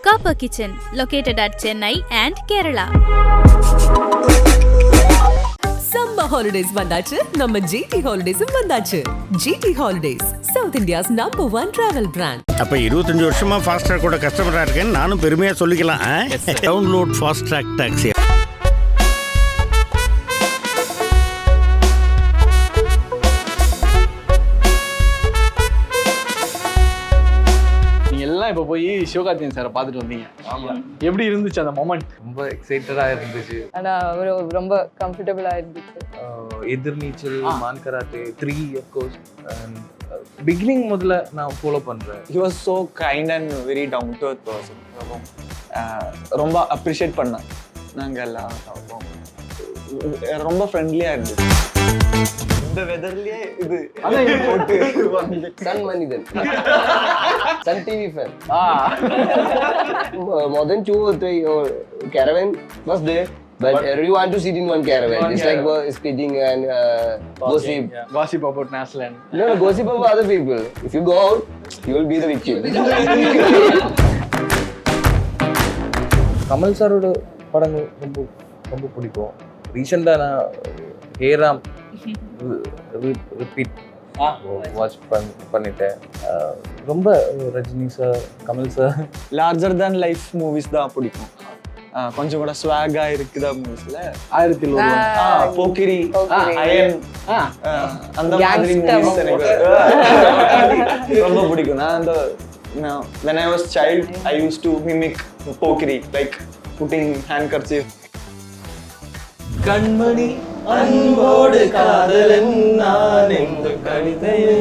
Copper Kitchen, located at Chennai and Kerala. Summer holidays vandachu, நம்ம GT Holidays vandachu. GT Holidays, South India's #1 travel brand. அப்ப 25 வருஷமா fast track கூட கஸ்டமரா இருக்கேன்னு நானும் பெருமையா சொல்லிக்கலாம். Download fast track taxi. எல்லாம் இப்போ போய் சிவகார்த்திகேயன் சாரை பார்த்துட்டு வந்தீங்க. ஆமாம், எப்படி இருந்துச்சு அந்த மொமெண்ட்? ரொம்ப எக்ஸைட்டடாக இருந்துச்சு. ஆனால் ரொம்ப கம்ஃபர்டபுளாக இருந்துச்சு. எதிர்நீச்சல், மான் கராத்தே 3 அஃப்கோர்ஸ். அண்ட் பிகினிங் முதல்ல நான் ஃபாலோ பண்ணுறேன். He was so kind and very down to earth person. ரொம்ப அப்ரிஷியேட் பண்ணேன். நாங்கள் எல்லாம் ரொம்ப ஃப்ரெண்ட்லியாக இருந்துச்சு. இந்த வெதர்லயே இது போட்டு சன் மனிதன் sun TV fan. More than 2 or 3 caravan was there, but everyone to sit in one caravan. It's like speaking and gossip. Gossip about Nasland. No, gossip about other people. If you go out, you will be the victim. Kamal சாரோட படங்கள் ரொம்ப ரொம்ப பிடிக்கும். ரீசெண்டாக நான் Hey Ram repeat watch பண்ணிட்டேன். ரொம்ப Rajini sir, Kamal sir larger தேன் life movies தான் பிடிக்கும். கொஞ்சம் கூட ஸ்வாகா இருக்குதா மூவிஸ்ல. 1001 போக்கிரி, அயன், அந்த மாதிரி மூவிஸ் எனக்கு ரொம்ப பிடிக்கும். நான் அந்த when I was child I used to mimic Pokkiri, like putting handkerchief. கண்மணி அன்போடு காதலன் நான் என்ற கவிதையே.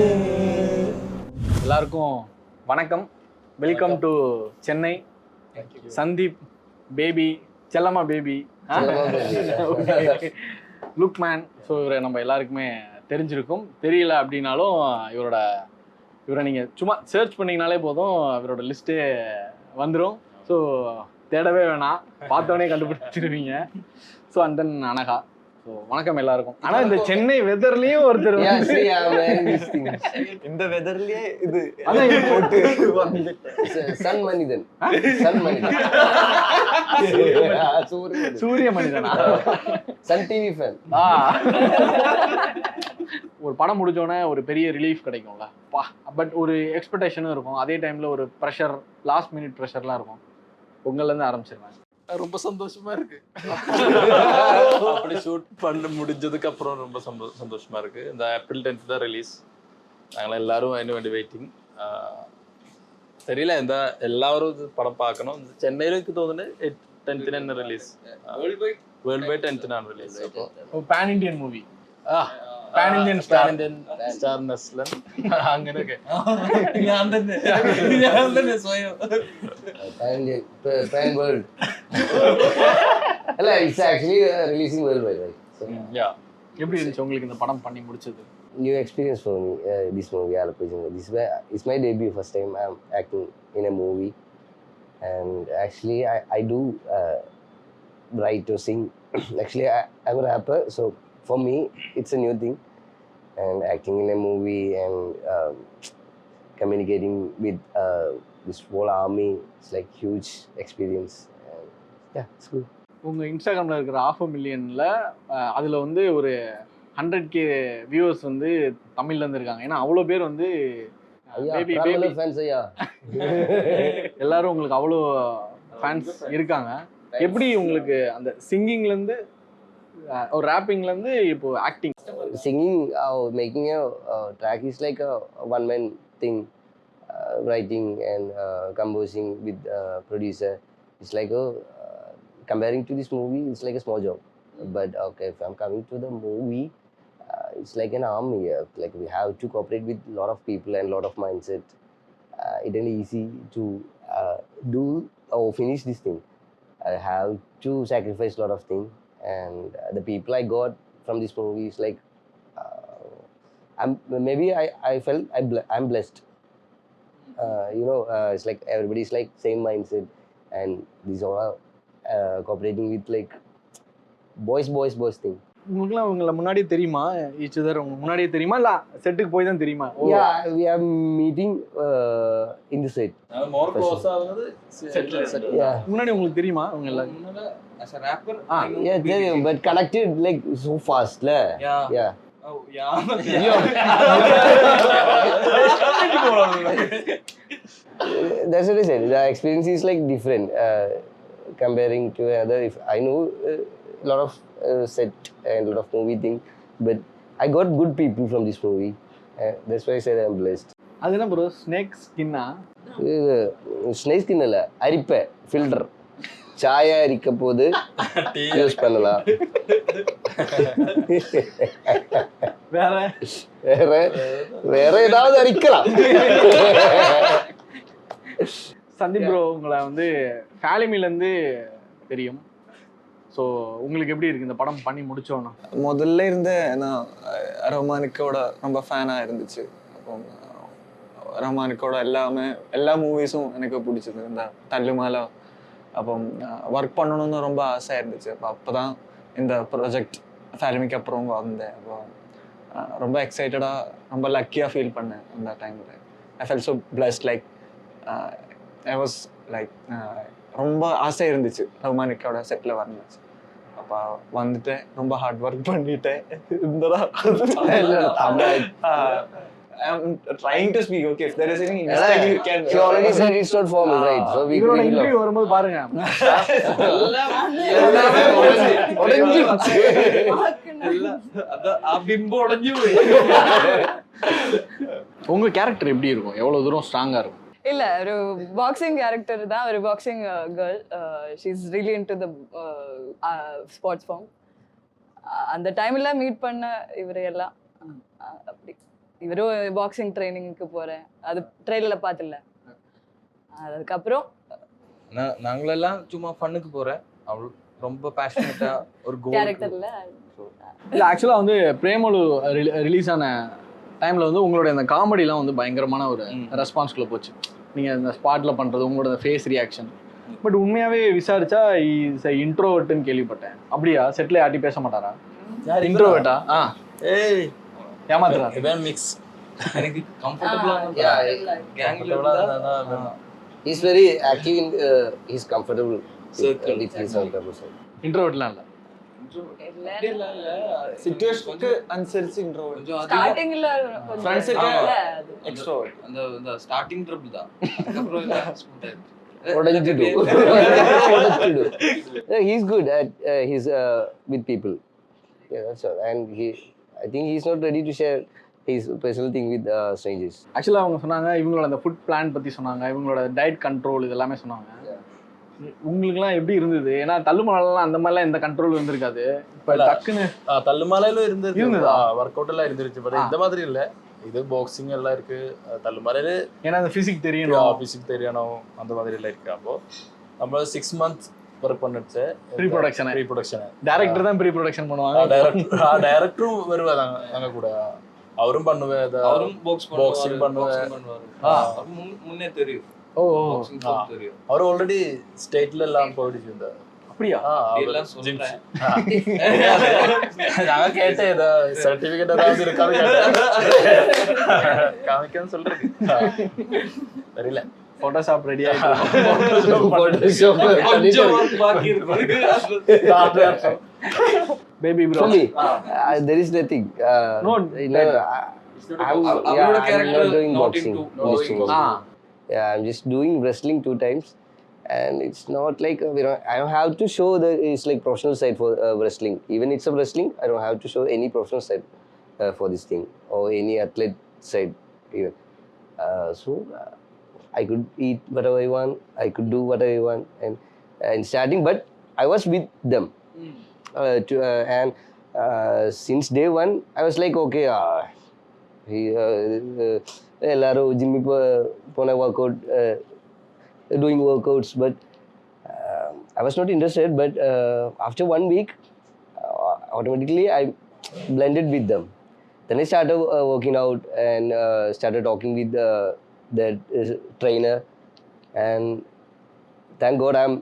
எல்லாருக்கும் வணக்கம். Welcome to Chennai. Sandeep baby, Chellamma baby, look man. So இவரை நம்ம எல்லாருக்குமே தெரிஞ்சிருக்கும். தெரியல அப்படின்னாலும் இவரை நீங்கள் சும்மா சர்ச் பண்ணிங்கனாலே போதும், இவரோட லிஸ்ட்டே வந்துடும். ஸோ தேடவே வேணாம், பார்த்தோன்னே கண்டுபிடிச்சிருவீங்க. So and then Anagha. So வணக்கம் எல்லாருக்கும். ஆனால் இந்த சென்னை வெதர்லேயும் ஒருத்தர் இந்த வெதர்லயே இது போட்டு சன் மனிதன் சன் மனிதன் சூரிய மனிதனா? Sun TV fan. ஒரு படம் முடிஞ்சோடனே ஒரு பெரிய ரிலீஃப் கிடைக்கும்ல, பட் ஒரு எக்ஸ்பெக்டேஷனும் இருக்கும். அதே டைமில் ஒரு ப்ரெஷர், லாஸ்ட் மினிட் ப்ரெஷர்லாம் இருக்கும். உங்கள்லேருந்து ஆரம்பிச்சிருவேன். ரொம்ப சந்தோஷமா இருக்கு. அப்படி ஷூட் பண்ண முடிஞ்சதுக்கு அப்புறம் ரொம்ப சந்தோஷமா இருக்கு. இந்த ஏப்ரல் 10th தான் ரிலீஸ். நாங்களாம் எல்லாரும் வேண்டி வெயிட்டிங். தெரியல, இந்த எல்லாரும் இது படம் பார்க்கணும். சென்னையில இருக்கு தோணுது 10th release. World wide 10th release. Pan Indian movie, pan Indian star Naslen അങ്ങനെയൊക്കെ ഞാൻ തന്നെ സ്വയം Pan world. It's actually releasing worldwide, right? So, எப்படி இருந்துச்சு உங்களுக்கு இந்த படம் பண்ணி முடிச்சது? new experience for me, this movie. It's my debut, first time I'm acting in a movie. And actually I do write or sing. Actually I'm a rapper, so for me it's a new thing. And acting in a movie and communicating with this whole army, it's like huge experience. And yeah, it's good. உங்கள் இன்ஸ்டாகிராமில் இருக்கிற 500,000 அதில் வந்து ஒரு 100K viewers வந்து தமிழ்லேருந்து இருக்காங்க. ஏன்னா அவ்வளோ பேர் வந்து fans ஐயா எல்லாரும் உங்களுக்கு அவ்வளோ ஃபேன்ஸ் இருக்காங்க. எப்படி உங்களுக்கு அந்த சிங்கிங்லேருந்து ஒரு ரேப்பிங்லேருந்து இப்போ acting? Singing or making a track is like a one-man thing. Writing and composing with producer, it's like comparing to this movie, it's like a small job. But okay, if I'm coming to the movie, it's like an army. Like we have to cooperate with a lot of people and a lot of mindset. It ain't easy to do or finish this thing. I have to sacrifice a lot of things, and the people I got from this movie is like I felt I'm blessed. It's like everybody's like same mindset, and these all are cooperating with like boys thing. உங்களுக்குலாம் உங்களை முன்னாடியே தெரியுமா? Each other உங்களுக்கு முன்னாடியே தெரியுமா இல்ல செட்டுக்கு போய் தான் தெரியுமா? Yeah, we are meeting in the set. More close ஆகுது செட்டில். Yeah. முன்னாடி உங்களுக்கு தெரியுமா அவங்க எல்லாரும்? as a rapper Yeah, tell you, but connected like so fast, la. Yeah. oh yeah That's what I said. The experience is like different comparing to other. If I know a lot of set and a lot of movie thing, but I got good people from this movie. That's why I said I'm blessed. அது என்ன bro snake ஸ்கின்னா? Snake skin இல்லை, அரிப்பை filter சாயா அரிக்க போது use பண்ணலாம். வேற வேற வேற ஏதாவது அரிக்கலாம். சந்தீப் ப்ரோ உங்களை வந்து ஃபேலிமிலேருந்து தெரியும். ஸோ உங்களுக்கு எப்படி இருக்கு இந்த படம் பண்ணி முடிச்சோன்னா? முதல்ல இருந்து நான் ரஹ்மானுக்கோட ரொம்ப ஃபேனாக இருந்துச்சு. அப்போ ரஹ்மானுக்கோட எல்லா மூவிஸும் எனக்கு பிடிச்சது. இந்த தள்ளுமாலா அப்போ ஒர்க் பண்ணணும்னு ரொம்ப ஆசையாக இருந்துச்சு. அப்போ தான் இந்த ப்ராஜெக்ட் ஃபேலிமிக்கு அப்புறம் வந்தேன். அப்போ ரொம்ப எக்ஸைட்டடாக ரொம்ப லக்கியாக ஃபீல் பண்ணேன் அந்த டைமில். I fell so blessed. Like I was like ரொம்ப ஆசை இருந்துச்சு ரஹ்மானுக்கோட செட்டில் வரணுச்சு. அப்போ வந்துட்டேன், ரொம்ப ஹார்ட் ஒர்க் பண்ணிட்டேன். I'm trying to speak. Okay, if there is any mistake, you can. She already said it's not formal, right? So we இவரோட will. Interview வரும்போது பாருங்க. உங்க கேரக்டர் எப்படி இருக்கும்? எவ்வளவு தூரம் ஸ்ட்ராங்கா இருக்கும்? இல்ல ஒரு பாக்ஸிங் கேரக்டர் தான், ஒரு boxing girl. She is really into the sports form. அந்த டைம்ல மீட் பண்ண இவரை எல்லாம் அப்படி இவரும் பாக்ஸிங் ட்ரைனிங்க்கு போறேன், அது ட்ரெயிலர்ல பார்த்துல. அதுக்கப்புறம் நாங்களெல்லாம் சும்மா ஃபன்னுக்கு போறேன். அவள் ரொம்ப பேஷனேட்டா ஒரு கோல் கேரக்டர்ல இல்ல ஆக்சுவலா வந்து பிரேமலு ரிலீஸ் ஆன டைம்ல வந்து உங்களுடைய அந்த காமெடிலாம் வந்து பயங்கரமான ஒரு ரெஸ்பான்ஸ்குள்ள போச்சு. நீங்க இந்த ஸ்பாட்ல பண்றது, உங்களோட ஃபேஸ் ரியாக்ஷன். பட் உண்மையாவே விசாரிச்சா இஸ் இன்ட்ரோவர்ட்னு கேள்விப்பட்டேன். அப்படியா? செட்ல யார்ட்டி பேச மாட்டாரா? இன்ட்ரோவர்ட்டா? ஏய் ஏமாத்துறா? இவன் மிக்ஸ். எனக்கு கம்ஃபர்ட்டபிளா Yeah, கேங்ல he's very active in. He's comfortable Circle. with his own purpose. இன்ட்ரோவர்ட்லாம் இல்ல. சிச்சுவேஷனுக்கு அனுசரிச்சு இன்ட்ரோவர்ட். ஸ்டார்டிங்ல ஃப்ரெண்ட்ஸுக்கு கொஞ்சம் எக்ஸ்ட்ரோவர்ட். அந்த ஸ்டார்டிங் ட்ரிபிள் தான். அதுக்கப்புறம் எல்லாம் ஸ்மூத் ஆயிடுச்சு. உடைஞ்சிடு. He's good at his with people. Yeah, that's all. And I think he's not ready to share his personal thing with strangers. ஆக்சுவலா அவங்க சொன்னாங்க இவங்களோட அந்த ஃபுட் பிளான் பத்தி சொன்னாங்க, இவங்களோட டயட் கண்ட்ரோல் இது எல்லாமே சொன்னாங்க. உங்களுக்குலாம் எப்படி இருந்தது? ஏன்னா தள்ளுமலாம் அந்த மாதிரிலாம் எந்த கண்ட்ரோல் இருந்திருக்காது. இப்போ டக்குன்னு தள்ளுமலையில இருந்தது. ஒர்க் அவுட் எல்லாம் இருந்துருச்சு. பட் ஆ. இந்த மாதிரி இல்ல. இது பாக்ஸிங் எல்லாம் இருக்கு. தள்ளுமலையில ஏன்னா அந்த ஃபிசிக் தெரியணும், பிசிக் தெரியணும், அந்த மாதிரி எல்லாம் இருக்கு. அப்போ நம்ம 6 months ஒர்க் பண்ணிடுச்சு. ப்ரீ ப்ரொடக்ஷன் டைரக்டர் தான் ப்ரீ ப்ரொடக்ஷன் பண்ணுவாங்க. டைரக்டரும் வருவாங்க நாங்க கூட. அவரும் பண்ணுவேன். அவரும் பாக்ஸிங் பண்ணுவார். முன்னே தெரியும். ஓ தெரியும். அவர் ஆல்ரெடி ஸ்டேட்ல எல்லாம் போயிடுச்சு. இந்த அப்படியா? எல்லாம் சொல்றேன். நாங்க கேட்டேன் ஏதோ சர்டிபிகேட் ஏதாவது இருக்காது காமிக்கன்னு சொல்றேன். தெரியல. போட்டோஷாப் ரெடி ஆயிடுச்சு. பாக்கி இருக்கு. Baby bro For me, there is nothing. No, I'm not doing boxing. Yeah, I'm just doing wrestling 2 times, and it's not like I don't have to show the it's like professional side for wrestling. Even it's a wrestling, I don't have to show any professional side for this thing or any athlete side even. So I could eat whatever I want, I could do whatever I want, and in starting, but I was with them. And since day one, I was like, okay, எல்லாரும் ஜிம்முக்கு போன work out doing workouts, but I was not interested. But after 1 week, automatically I blended with them. Then I started working out and started talking with the trainer, and thank God I'm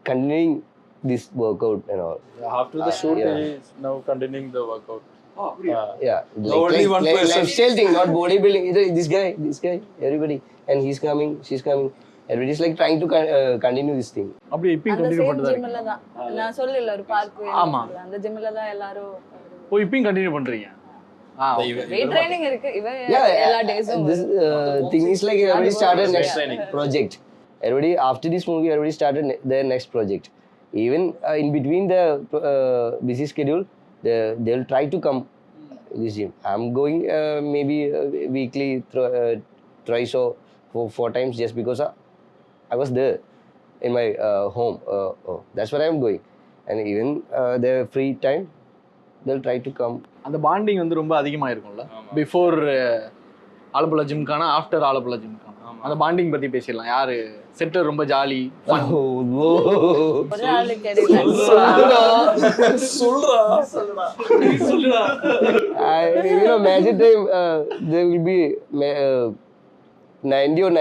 continuing this workout and all. After the shoot, yeah. he is now continuing the workout. Yeah, only one person. lifestyle thing, not bodybuilding. This guy, everybody, and he's coming, she's coming. Everybody's like trying to continue this thing. அப்படி இப்பயும் அந்த continue same பண்ணிட்டு தான் ஜிம்ல தான் நான் சொல்லல ஒரு பார்க் ஆமா. அந்த ஜிம்ல தான் எல்லாரும் ஓ இப்பயும் கண்டினியூ பண்றீங்க வெயிட் ட்ரைனிங் இருக்கு இவ Yeah, எல்லா டேஸும் this thing is like everybody started next training. project. Everybody after this movie, everybody started their next project. Even in between the busy schedule, they'll try to come this gym. I'm going maybe weekly thrice or 4 times just because I was there in my home. That's what I'm going. And even their free time, they'll try to come. அந்த bonding வந்து ரொம்ப அதிகமா இருக்கும்ல before Alappuzha gymkhana after Alappuzha gymkhana அந்த bonding பத்தி பேசிடலாம். யாரு செட்டர் ரொம்ப ஜாலி ஒரு ஆளு கிடையாது Magic time, there will be 90 or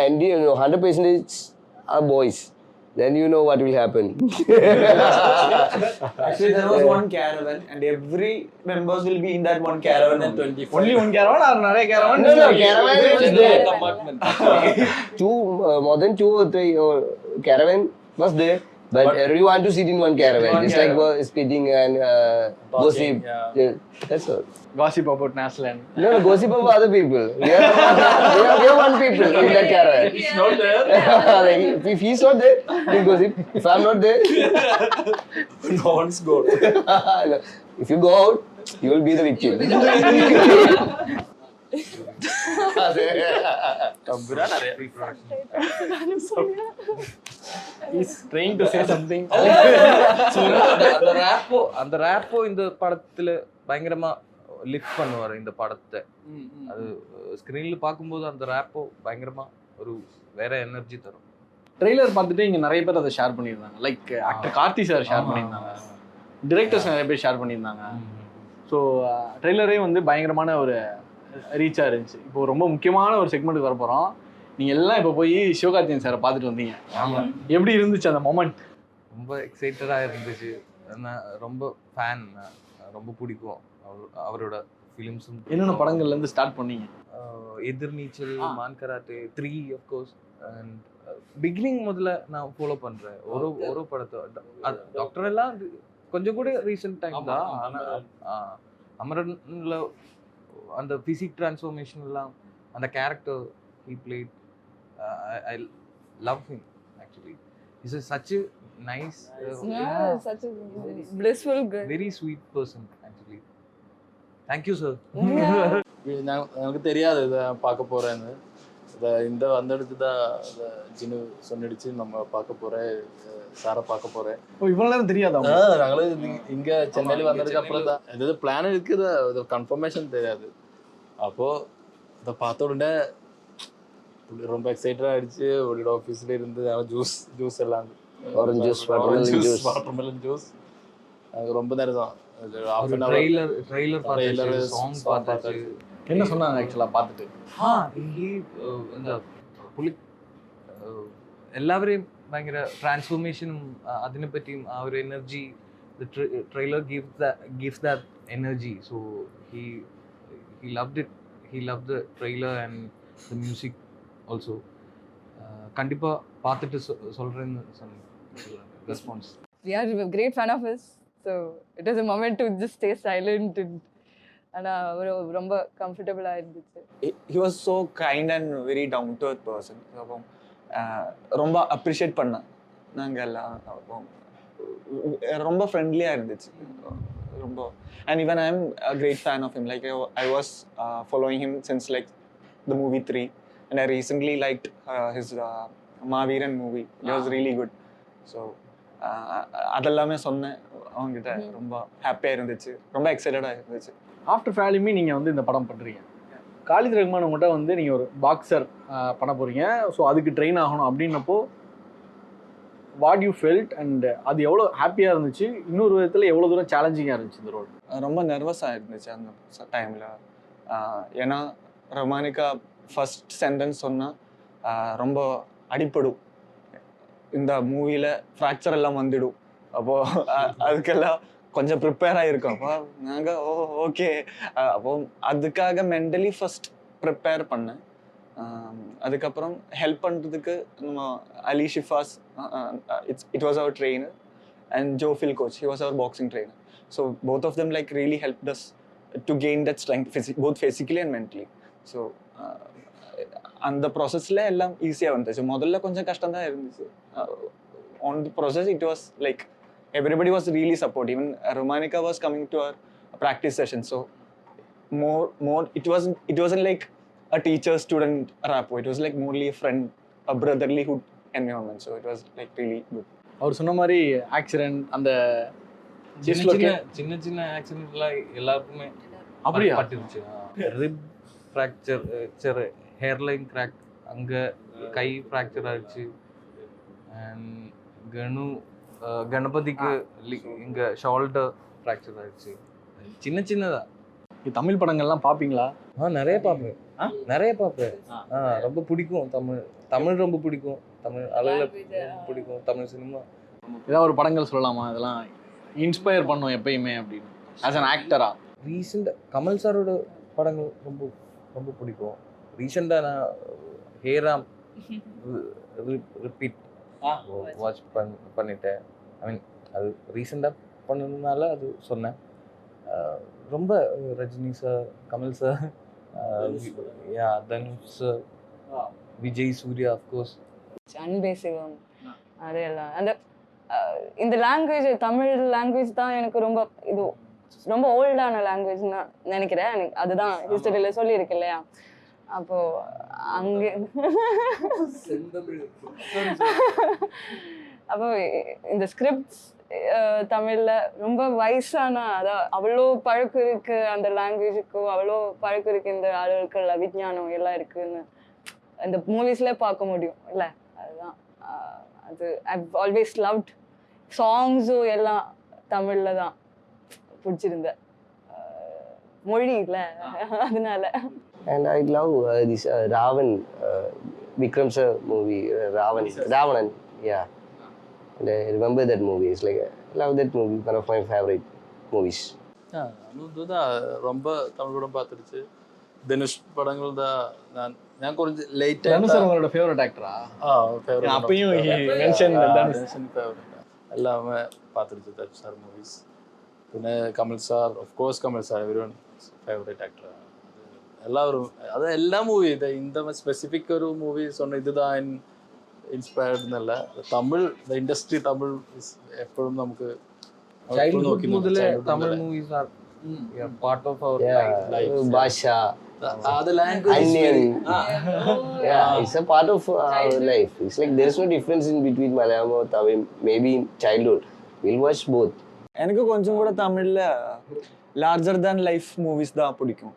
100% are boys. Then you know what will happen. Actually, there was one caravan, and every members will be in that one caravan. And 25. Only one caravan or நிறைய caravan? No, caravan was there. Compartment. More than 2 or 3 caravan was there. But everyone to sit in one caravan. It's like spitting and gossip. Yeah, that's all. Gossip about Nasland. No, gossip about other people. We are one people in that caravan. He's not there. If he's not there, we'll gossip. If I'm not there, No one's good. if you go out, you will be the victim. He's trying to say something. அந்த rapport இந்த படத்துல பயங்கரமா lift பண்ணுவாரு இந்த படத்தை. அது ஸ்கிரீன்ல பார்க்கும்போது அந்த ரேப்போ பயங்கரமா ஒரு வேற எனர்ஜி தரும். ட்ரெய்லர் பார்த்துட்டு இங்க நிறைய பேர் அதை ஷேர் பண்ணியிருந்தாங்க. Like actor Karthi sir share பண்ணியிருந்தாங்க, டிரெக்டர்ஸ் நிறைய பேர் ஷேர் பண்ணியிருந்தாங்க. ஸோ ட்ரெய்லரே வந்து பயங்கரமான ஒரு ரீச்சாக இருந்துச்சு. இப்போ ரொம்ப முக்கியமான ஒரு செக்மெண்ட்டுக்கு வர போகிறோம். நீங்கள் எல்லாம் இப்போ போய் சிவகார்த்திகேயன் சாரை பார்த்துட்டு வந்தீங்க. எப்படி இருந்துச்சு அந்த மொமெண்ட்? ரொம்ப எக்ஸைட்டடாக இருந்துச்சு. நான் ரொம்ப ஃபேன், ரொம்ப பிடிக்கும் அவரோட ஃபிலிம்ஸும். என்னென்ன படங்கள்லேருந்து ஸ்டார்ட் பண்ணீங்க? எதிர்நீச்சல், மான் கராத்தே, 3 ஆஃப்கோர்ஸ். அண்ட் பிகினிங் முதல்ல நான் ஃபாலோ பண்ணுறேன். ஒரு படத்தை டாக்டர் எல்லாம் கொஞ்சம் கூட ரீசெண்ட் டைம் தான். ஆனால் அமரன்ல அந்த ஃபிசிக் டிரான்ஸ்ஃபார்மேஷன் எல்லாம் அந்த character he played, I love him actually. He's such a nice, such a blissful girl. very sweet person actually. Thank you sir. எனக்கு தெரியாது இதை பார்க்க போறேன்னு. இந்த அந்த இடத்து தான் ஜினு சொன்னிடுச்சு நம்ம பார்க்க போறேன், சாரை பார்க்க போறேன். ஓ இவ்வளோ நேரம் தெரியாதா? நாங்களும் இங்க சென்னையில் வந்ததுக்கு அப்புறம் தான் எதாவது பிளான் இருக்குது, அது கன்ஃபர்மேஷன் தெரியாது. அப்போ இதை பார்த்த உடனே ரொம்ப எக்ஸைட்டட் ஆயிடுச்சு. ஒரு ஆஃபீஸ்ல இருந்து ஜூஸ் எல்லாம் Orange juice, வாட்டர்மெலன் ஜூஸ் அது ரொம்ப நேரம் தான். ட்ரெய்லர் பார்த்தாச்சு, சாங் பார்த்தாச்சு. என்ன சொன்னாங்க ஆக்சுவலாக பார்த்துட்டு? இந்த എല്ലാവരെയും ഭയങ്കര ട്രാൻസ്ഫോർമേഷനും അതിനെപ്പറ്റിയും ആ ഒരു energy trailer gives that energy. So he loved it. He loved the trailer and the music also. கண்டிப்பா பார்த்துட்டு சொல்றேன்னு சொன்னேன் response. We are a great fan of his, so it was a moment to just stay silent and ரொம்ப கம்ஃபர்டபுளா இருந்துச்சு. He was so kind and very down to earth person. ரொம்ப appreciate பண்ணேன். நாங்கள் எல்லாம் ரொம்ப ஃப்ரெண்ட்லியாக இருந்துச்சு ரொம்ப. And even I'm a great fan of him. Like I was following him since like the movie 3, and I recently liked his Maaveeran movie. It was really good. So அதெல்லாமே சொன்னேன் அவங்ககிட்ட. ரொம்ப ஹாப்பியாக இருந்துச்சு, ரொம்ப எக்ஸைட்டடாக இருந்துச்சு. ஆஃப்டர் ஃபேலிமி நீங்கள் வந்து இந்த படம் பண்ணுறீங்க. காலித் ரஹ்மான் உங்கள்கிட்ட வந்து நீங்கள் ஒரு பாக்ஸர் பண்ண போகிறீங்க, ஸோ அதுக்கு ட்ரெயின் ஆகணும் அப்படின்னப்போ வாட் யூ ஃபெல்ட் அண்ட் அது எவ்வளோ ஹாப்பியாக இருந்துச்சு, இன்னொரு விதத்தில் எவ்வளோ தூரம் சேலஞ்சிங்காக இருந்துச்சு இந்த ரோல்? ரொம்ப நர்வஸாக இருந்துச்சு அந்த டைமில். ஏன்னா ரொமானிகா ஃபர்ஸ்ட் சென்டென்ஸ் சொன்னால் ரொம்ப அடிப்படும். இந்த மூவியில் ஃப்ராக்சர் எல்லாம் வந்துடும். அப்போது அதுக்கெல்லாம் கொஞ்சம் ப்ரிப்பேர் ஆகிருக்கோம். அப்போ நாங்கள் ஓகே. அப்போ அதுக்காக மென்டலி ஃபர்ஸ்ட் ப்ரிப்பேர் பண்ணேன். அதுக்கப்புறம் ஹெல்ப் பண்ணுறதுக்கு நம்ம Ali Shifas, it was our trainer, and Joe Phil coach, he was our boxing trainer. So both of them like really helped us to gain that strength, both physically and mentally. So அந்த ப்ராசஸில் எல்லாம் ஈஸியாக வந்துச்சு. முதல்ல கொஞ்சம் கஷ்டம் தான் இருந்துச்சு. On the process it was like everybody was really supportive. Even Romanika was coming to our practice session. So more it wasn't like a teacher student rapport. It was like morely a friend, a brotherlyhood environment. So it was like really good. அவர் சொன்ன மாதிரி accident அந்த சின்ன சின்ன ஆக்சிடென்ட்லாம் எல்லாருக்குமே அப்படியா? பட்டுருச்சு. Rib fracture, hairline crack, அங்கே கை fracture ஆயிடுச்சு. And கணபதிக்கு இங்கே ஷோல்டர் ஃப்ராக்சர் ஆயிடுச்சு. சின்ன சின்னதா. தமிழ் படங்கள்லாம் பார்ப்பீங்களா? நிறைய பார்ப்பேன். ரொம்ப பிடிக்கும் தமிழ் ரொம்ப பிடிக்கும். தமிழ் அழகில் பிடிக்கும் தமிழ் சினிமா. ஏதாவது ஒரு படங்கள் சொல்லலாமா இதெல்லாம் இன்ஸ்பயர் பண்ணோம் எப்பயுமே அப்படின்னு ஆஸ் அன் ஆக்டரா? ரீசெண்டாக கமல் சாரோட படங்கள் ரொம்ப ரொம்ப பிடிக்கும். ரீசெண்டாக நான் ஹேராம் ரிப்பீட் வாட்ச் பண்ணிட்டேன். ஐ மீன் அது ரீசெண்டாக பண்ணதுனால அது சொன்னேன். ரொம்ப Rajini sir, Kamal sir, Dhanush sir, Vijay, Suriya, of course. Anbe Sivam, அதெல்லாம் அந்த இந்த லாங்குவேஜ், தமிழ் லாங்குவேஜ் தான் எனக்கு ரொம்ப இது ரொம்ப ஓல்டான லாங்குவேஜ் நான் நினைக்கிறேன். எனக்கு அதுதான் ஹிஸ்டரியில் சொல்லியிருக்கு இல்லையா. அப்போ அங்கே அப்போ இந்த ஸ்கிரிப்ட்ஸ் தமிழில் ரொம்ப வயசான, அதான் அவ்வளோ பழக்கம் இருக்குது அந்த லாங்குவேஜுக்கும், அவ்வளோ பழக்கம் இருக்குது இந்த ஆளுக்கள், அவிஜானம் எல்லாம் இருக்குதுன்னு இந்த மூவிஸ்லேயே பார்க்க முடியும் இல்லை. அதுதான் அது ஐவ் ஆல்வேஸ் லவ்ட். சாங்ஸும் எல்லாம் தமிழில் தான் பிடிச்சிருந்த மொழி இல்லை, அதனால. And I love this Ravan, Vikram sir movie, Ravanan, yeah. And I remember that movie. It's like, I love that movie, one of my favorite movies. அதுதான் ரொம்ப தமிழ் படம் பார்த்துருச்சு. தனுஷ் படங்கள் தான் ഞാൻ കുറച്ച് ലേറ്റ് உங்களோட ஃபேவரட் ஆக்டரா? அப்பயும் எல்லாமே பார்த்துருச்சு தனுஷ் சார் மூவிஸ். പിന്നെ Kamal sir, of course Kamal sir everyone favourite actor. എല്ലാവരും അത് എല്ലാ മൂവി இந்த ஸ்பெசிஃபிக் ஒரு மூவி சொன்ன இதுதான் இன்ஸ்பயர்ட் എന്നല്ല. തമിഴ് ഇൻഡസ്ട്രി തമിഴ് എപ്പോഴും നമുക്ക് ചൈൽഡ്ഹുഡ് മുതലേ Tamil movies are part of our life. Basha, the language yeah, it's a part of our life. It's like there's no difference in between Malayalam or Tamil. Maybe in childhood we'll watch both. எனக்கு கொஞ்சம் கூட தமிழில் larger தேன் life movies தான் பிடிக்கும்.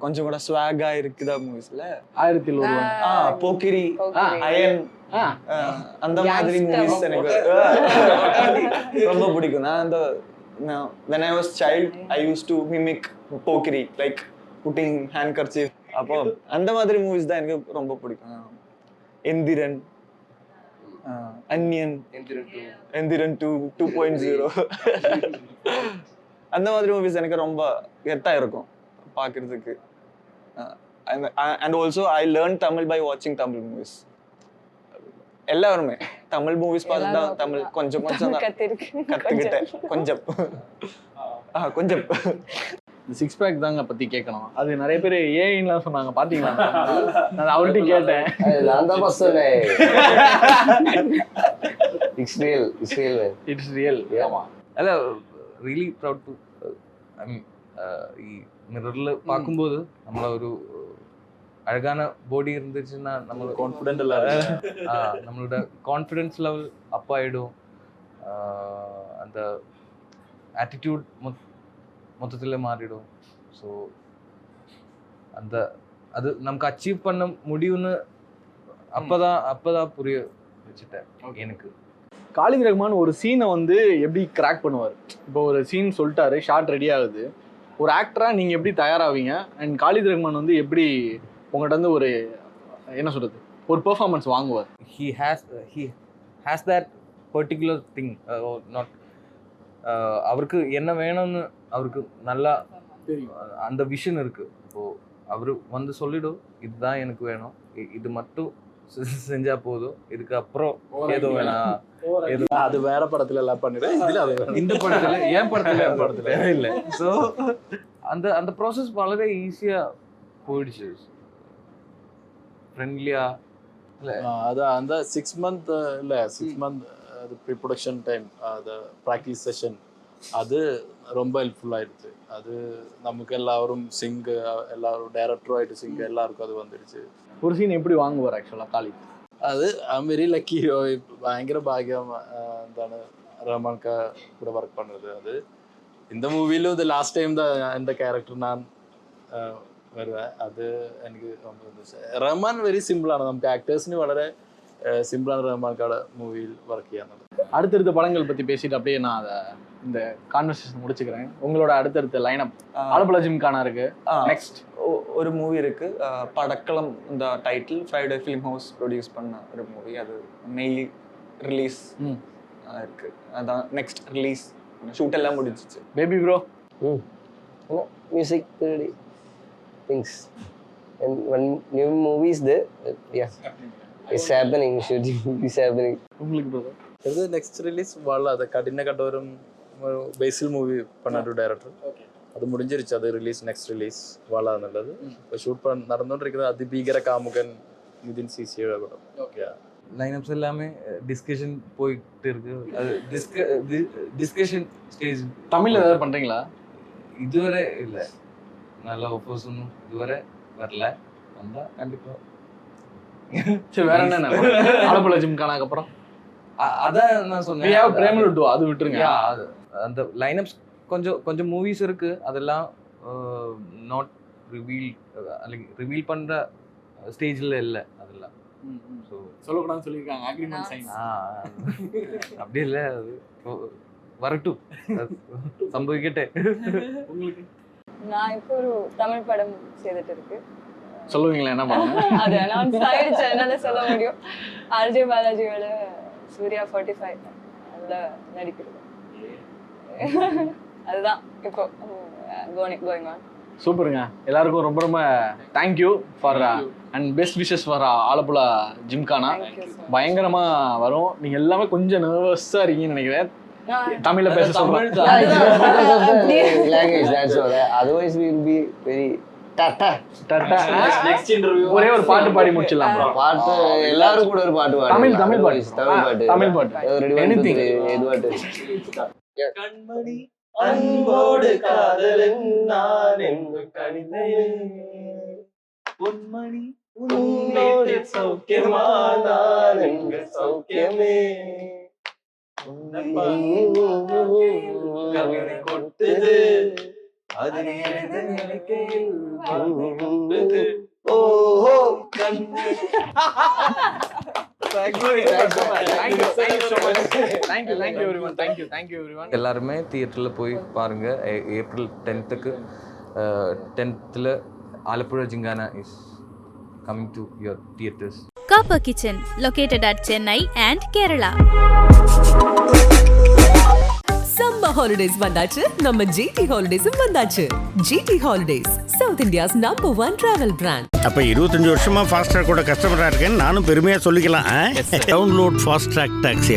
கொஞ்சம் கூட ஸ்வாகா இருக்குதா மூவிஸில் 1001 போக்கிரி, iron, அந்த மாதிரி மூவிஸ் எனக்கு ரொம்ப பிடிக்கும். நான் அந்த when I was child I used to mimic Pokkiri, like putting handkerchief. அப்போ அந்த மாதிரி மூவிஸ் தான் எனக்கு ரொம்ப பிடிக்கும். எந்திரன், அன்னியன், எந்திரன் 2.0 அந்த மாதிரி மூவிஸ் எனக்கு ரொம்ப கெத்தாக இருக்கும் பார்க்குறதுக்கு. And also I learn Tamil by வாட்சிங் தமிழ் மூவிஸ். எல்லாருமே தமிழ் மூவிஸ் பார்த்து தான் தமிழ் கொஞ்சம் கொஞ்சம் கற்றுக்கிட்டேன். கொஞ்சம் சிக்ஸ் பேக் தாங்க பற்றி கேட்கணும். அது நிறைய பேர் ஏஐன்லாம் சொன்னாங்க, பார்த்தீங்களா? நான் அவர்கிட்ட கேட்டேன். நான் தான் சொன்னேன். It's real man. It's real. Yeah. அல்ல ரியலி ப்ரவுட் டு ஐ மீன் ഈ മിററിൽ பார்க்கும்போது നമ്മളെ ഒരു அழகான பாடி இருந்துச்சுன்னா நம்ம கான்ஃபிடென்ட் நம்மளோட கான்ஃபிடன்ஸ் லெவல் அப் ஆகிடும். அந்த ஆட்டிடியூட் மொத்தத்தில் மாறிடும். ஸோ அந்த அது நமக்கு அச்சீவ் பண்ண முடியும்னு அப்போதான் புரிய வச்சுட்டேன் எனக்கு. காலித் ரஹ்மான் ஒரு சீனை வந்து எப்படி கிராக் பண்ணுவார்? இப்போ ஒரு சீன் சொல்லிட்டாரு, ஷார்ட் ரெடி ஆகுது. ஒரு ஆக்டராக நீங்கள் எப்படி தயாராவீங்க? அண்ட் காலித் ரஹ்மான் வந்து எப்படி உங்கள்கிட்ட வந்து ஒரு என்ன சொல்கிறது ஒரு பெர்ஃபார்மன்ஸ் வாங்குவார்? He has that particular thing not அவருக்கு என்ன வேணும்னு அவருக்கு நல்லா அந்த விஷன் இருக்கு. இப்போ அவரு வந்து சொல்லிடும் இதுதான் எனக்கு வேணும், இது மட்டும் செஞ்சா போதும், இதுக்கு அப்புறம் ஏதோ வேணாம் அது வேற படத்துல எல்லாம் பண்ணிடு, இதுல அது வேணும். இந்த படத்துல என் படத்துல இல்லை. ஸோ அந்த அந்த ப்ராசஸ் വളരെ ஈஸியா போயிடுச்சு, ஃப்ரெண்ட்லியா. அதான் அந்த 6 month இல்ல 6 month அது ப்ரீ ப்ரொடக்ஷன் டைம், அது ப்ராக்டிஸ் செஷன், அது ரொம்ப ஹெல்ப்ஃபுல்லாகிடுச்சு. அது நமக்கு எல்லாரும் சிங்கு, எல்லாரும் டைரக்டரும் ஆகிட்டு சிங்கு எல்லாருக்கும் அது வந்துடுச்சு. ஒரு சீன் எப்படி வாங்குவார் ஆக்சுவலாக காலித்? அது ஐம் வெரி லக்கி, பயங்கர பாக்கியம் എന്താണ് ரஹ்மான்கா கூட ஒர்க் பண்ணுறது. அது இந்த மூவிலும் இது லாஸ்ட் டைம் தான் இந்த கேரக்டர் நான் வருவேன். அது எனக்கு ரொம்ப இருந்துச்சு. റഹ്മാൻ വെരി സിമ്പിളാണ്, നമുക്ക് ആക്ടേഴ്സിന് വളരെ സിമ്പിളാണ് റഹ്മാൻകാട് മൂവിയിൽ വർക്ക് ചെയ്യാന്നുള്ളത്. அடுத்தடுத்த படங்கள் பற்றி பேசிட்டு அப்படியே நான் அதை இந்த கான்வர்சேஷன் முடிச்சுக்கிறேன். உங்களோட அடுத்தடுத்த லைனப் ஆலப்புழா ஜிம்கானா இருக்கு, நெக்ஸ்ட் ஒரு மூவி இருக்கு படக்களம், இந்த title Friday film house produce பண்ண ஒரு மூவி. அது மே ரிலீஸ் இருக்கு, அதான் நெக்ஸ்ட் ரிலீஸ். ஷூட் எல்லாம் முடிஞ்சிச்சு. Baby bro Music things and one new movie is there. Yeah, it's happening, shooting is happening. உங்களுக்கு ப்ரோ ഇത് നെക്സ്റ്റ് റിലീസ് വളരെ അത് കഠിന കഠോരം ബേസിൽ മൂവി പണ്ണൊരു ഡയറക്ടർ, അത് മുടിஞ்சிருச்சு. അത് റിലീസ് നെക്സ്റ്റ് റിലീസ് വളരെ എന്നുള്ളത് ഇപ്പോൾ ഷൂട്ട് നടന്നുകൊണ്ടിരിക്കുന്നത് അതിഭീകര കാമുകൻ നിതിൻ സിസിയുടെ പടം. லைனப்ஸ் எல்லாமே டிஸ்கஷன் போயிட்டு இருக்கு. அது டிஸ்கஷன் ஸ்டேஜ். தமிழ்ல ஏதாவது பண்றீங்களா? இதுவரை இல்லை, நல்ல ஒப்போஸ் ஒன்றும் இதுவரை வரல, வந்தா கண்டிப்பா. சரி, வேற என்ன ஆலப்புழா ஜிம்கானாக்கு அப்புறம் அதான் நான் சொன்னேன், பிரேமல் டூ அது விட்டுருங்க. அந்த லைனப்ஸ் கொஞ்சம் மூவிஸ் இருக்கு, அதெல்லாம் நாட் ரிவீல் பண்ற ஸ்டேஜ்ல இல்லை அதெல்லாம். ஸோ சொல்லக்கூடாதுன்னு சொல்லியிருக்காங்க, அக்ரிமெண்ட் சைன். அப்படி இல்லை, அது வரட்டும், சம்பவிக்கட்டே. உங்களுக்கு நான் இப்போ ஒரு தமிழ் படம் செய்துட்டு இருக்கு. சொல்லுவீங்களா என்ன பண்ணுங்க? அது அனௌன்ஸ் ஆயிடுச்சு, என்னால சொல்ல முடியும். ஆர்ஜே பாலாஜியோட சூர்யா 45 அதுல நடிக்கிறது. அதுதான் இப்போ கோயிங் ஆன். சூப்பருங்க. எல்லாருக்கும் ரொம்ப ரொம்ப thank you for and best wishes for Alappuzha gymkhana. பயங்கரமா வரும். நீங்க எல்லாமே கொஞ்சம் நர்வஸா இருக்கீங்கன்னு நினைக்கிறேன். தமிழ்ல பேச சொல்றேன். Language, that's all. Otherwise we will be very next interview ஒரே ஒரு பாட்டு பாடி முடிச்சிடலாம் ப்ரோ. பாட்டு எல்லாரும் கூட ஒரு பாட்டு பாடு. தமிழ் பாட்டு எனிதிங். எது பாட்டு? கண்மணி அன்போடு காதலன் நான் என்று கணிதையே பொன்மணி உன்னோடு சௌக்கியமா நான் என்க சௌக்கியமே கவிதை கொட்டுது அது ஓஹோ கண்மணி. எல்லாருமே தியேட்டரில் போய் பாருங்க. April 10th Alappuzha Gymkhana is coming to your theatres. Copper Kitchen, located at Chennai and Kerala. Summer holidays வந்தாச்சு, நம்ம ஜிடி ஹாலிடேஸும் வந்தாச்சு. GT holidays, south India's #1 travel brand. அப்ப 25 வருஷமா ஃபாஸ்ட் ட்ராக் கூட கஸ்டமரா இருக்கேன்னு நானும் பெருமையா சொல்லிக்கலாம். Download fast track taxi.